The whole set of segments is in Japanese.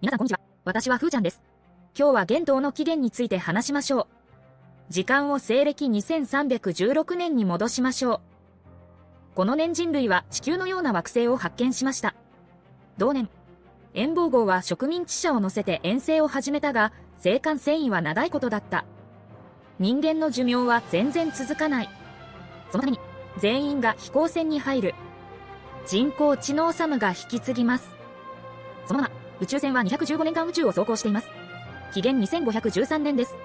皆さんこんにちは。私はふーちゃんです。今日は元冬の起源について話しましょう。時間を西暦2316年に戻しましょう。この年人類は地球のような惑星を発見しました。同年、遠望号は植民地車を乗せて遠征を始めたが、生還遷移は長いことだった。人間の寿命は全然続かない。そのために、全員が飛行船に入る。人工知能サムが引き継ぎます。そのまま、宇宙船は215年間宇宙を走行しています。紀元2513年です。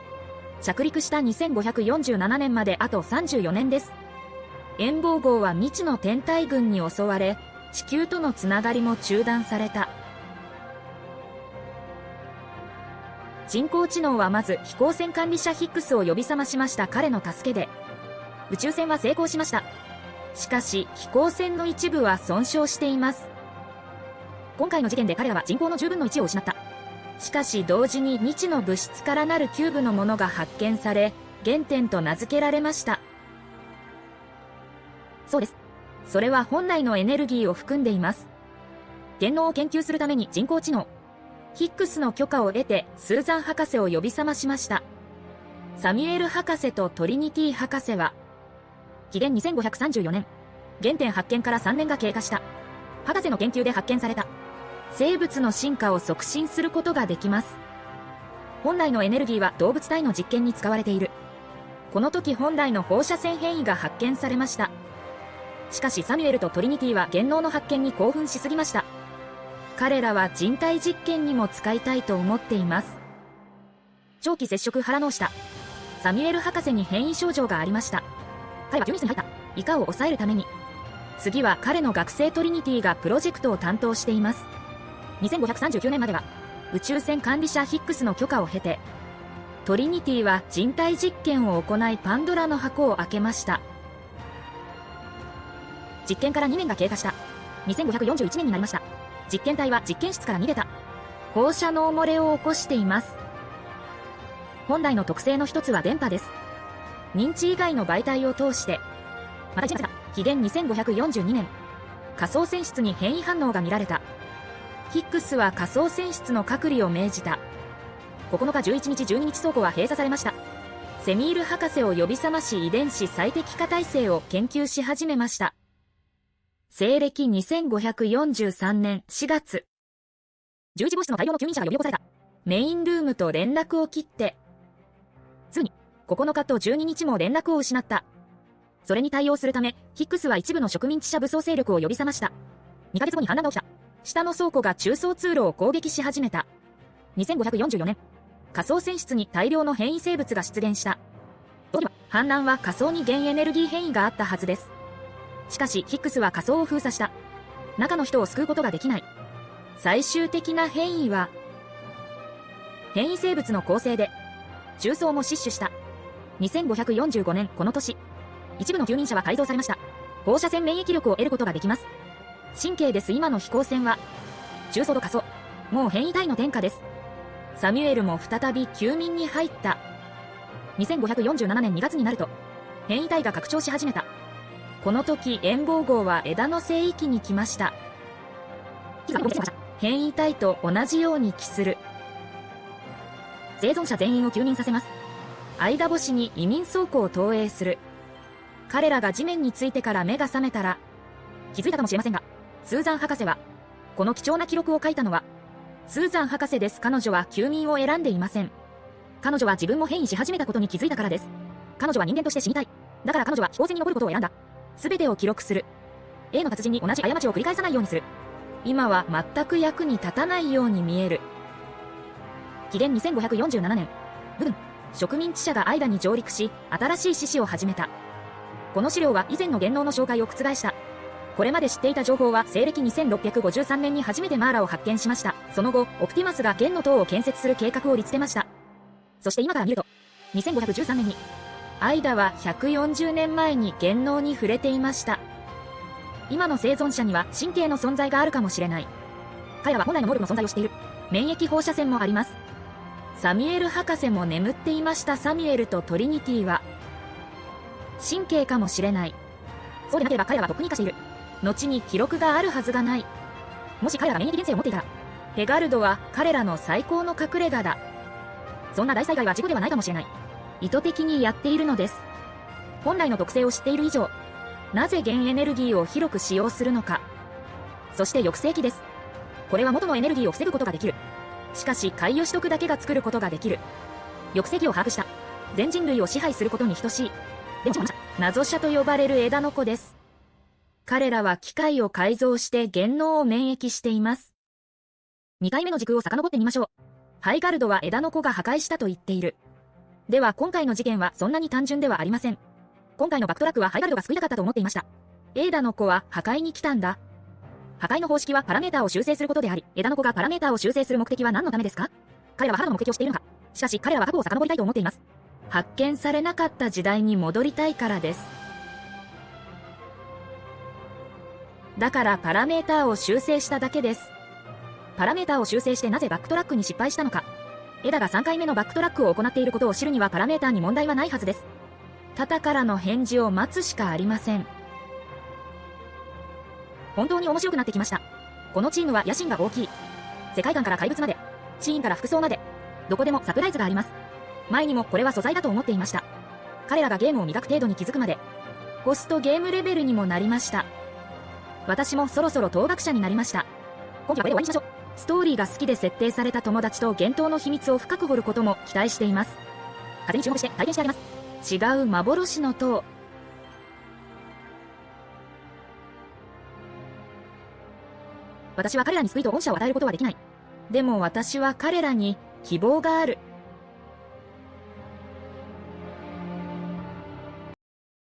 着陸した2547年まであと34年です。遠望号は未知の天体群に襲われ、地球とのつながりも中断された。人工知能はまず飛行船管理者ヒックスを呼び覚ましました。彼の助けで、宇宙船は成功しました。しかし、飛行船の一部は損傷しています。今回の事件で彼らは人口の10分の1を失った。しかし同時に未知の物質からなるキューブのものが発見され、原点と名付けられました。そうです。それは本来のエネルギーを含んでいます。電脳を研究するために人工知能、ヒックスの許可を得てスーザン博士を呼び覚ましました。サミュエル博士とトリニティ博士は、紀元2534年、原点発見から3年が経過した。博士の研究で発見された。生物の進化を促進することができます。本来のエネルギーは動物体の実験に使われている。この時本来の放射線変異が発見されました。しかしサミュエルとトリニティは元脳の発見に興奮しすぎました。彼らは人体実験にも使いたいと思っています。長期接触腹脳したサミュエル博士に変異症状がありました。彼は休眠室に入った。イカを抑えるために。次は彼の学生トリニティがプロジェクトを担当しています。2539年までは宇宙船管理者ヒックスの許可を経て、トリニティは人体実験を行いパンドラの箱を開けました。実験から2年が経過した。2541年になりました。実験体は実験室から逃げた。放射能漏れを起こしています。本来の特性の一つは電波です。認知以外の媒体を通して、また紀元2542年、仮想船室に変異反応が見られた。ヒックスは仮想船室の隔離を命じた。9日11日12日倉庫は閉鎖されました。セミール博士を呼び覚まし遺伝子最適化体制を研究し始めました。西暦2543年4月。11号室の大量の救任者が呼び起こされた。メインルームと連絡を切って、すぐに9日と12日も連絡を失った。それに対応するため、ヒックスは一部の植民地者武装勢力を呼び覚ました。2ヶ月後に反乱が起きた。下の倉庫が中層通路を攻撃し始めた。2544年、仮想船室に大量の変異生物が出現した。反乱は仮想に原エネルギー変異があったはずです。しかし、ヒックスは仮想を封鎖した。中の人を救うことができない。最終的な変異は、変異生物の構成で、中層も死守した。2545年この年、一部の救任者は改造されました。放射線免疫力を得ることができます。神経です。今の飛行船は、中層と仮想、もう変異体の天下です。サミュエルも再び休眠に入った。2547年2月になると、変異体が拡張し始めた。この時、遠望号は枝の聖域に来ました。変異体と同じように帰する。生存者全員を救任させます。間星に移民倉庫を投影する。彼らが地面についてから目が覚めたら、気づいたかもしれませんが、スーザン博士は、この貴重な記録を書いたのは、スーザン博士です。彼女は休眠を選んでいません。彼女は自分も変異し始めたことに気づいたからです。彼女は人間として死にたい。だから彼女は飛行船に残ることを選んだ。すべてを記録する。A の達人に同じ過ちを繰り返さないようにする。今は全く役に立たないように見える。紀元2547年、部分、植民地者が間に上陸し、新しい獅子を始めた。この資料は以前の元脳の紹介を覆した。これまで知っていた情報は西暦2653年に初めてマーラを発見しました。その後、オプティマスが元の塔を建設する計画を立てました。そして今から見ると、2513年に、アイダは140年前に元脳に触れていました。今の生存者には神経の存在があるかもしれない。彼らは本来の能力の存在をしている。免疫放射線もあります。サミュエル博士も眠っていました。サミュエルとトリニティは、神経かもしれない。そうでなければ彼らはとっくに化している。後に記録があるはずがない。もし彼らが免疫原生を持っていたら、ヘガルドは彼らの最高の隠れ家だ。そんな大災害は事故ではないかもしれない。意図的にやっているのです。本来の特性を知っている以上、なぜ原エネルギーを広く使用するのか。そして抑制器です。これは元のエネルギーを防ぐことができる。しかし海洋取得だけが作ることができる。抑制器を把握した。全人類を支配することに等しい。でも謎者と呼ばれる枝の子です。彼らは機械を改造して原能を免疫しています。2回目の時空を遡ってみましょう。ハイガルドは枝の子が破壊したと言っている。では今回の事件はそんなに単純ではありません。今回のバックトラックはハイガルドが救いたかったと思っていました。枝の子は破壊に来たんだ。破壊の方式はパラメーターを修正することであり、枝の子がパラメーターを修正する目的は何のためですか？彼らはハラの目的をしているのか？しかし彼らは過去を遡りたいと思っています。発見されなかった時代に戻りたいからです。だからパラメーターを修正しただけです。パラメーターを修正してなぜバックトラックに失敗したのか。枝が3回目のバックトラックを行っていることを知るにはパラメーターに問題はないはずです。タタからの返事を待つしかありません。本当に面白くなってきました。このチームは野心が大きい。世界観から怪物まで、シーンから服装まで、どこでもサプライズがあります。前にもこれは素材だと思っていました。彼らがゲームを磨く程度に気づくまで、コストゲームレベルにもなりました。私もそろそろ当学者になりました。今期はこれで終わりにしましょう。ストーリーが好きで設定された友達と幻冬の秘密を深く掘ることも期待しています。風に注目して体験してあげます。違う幻の塔。私は彼らに救いと恩赦を与えることはできない。でも私は彼らに希望がある。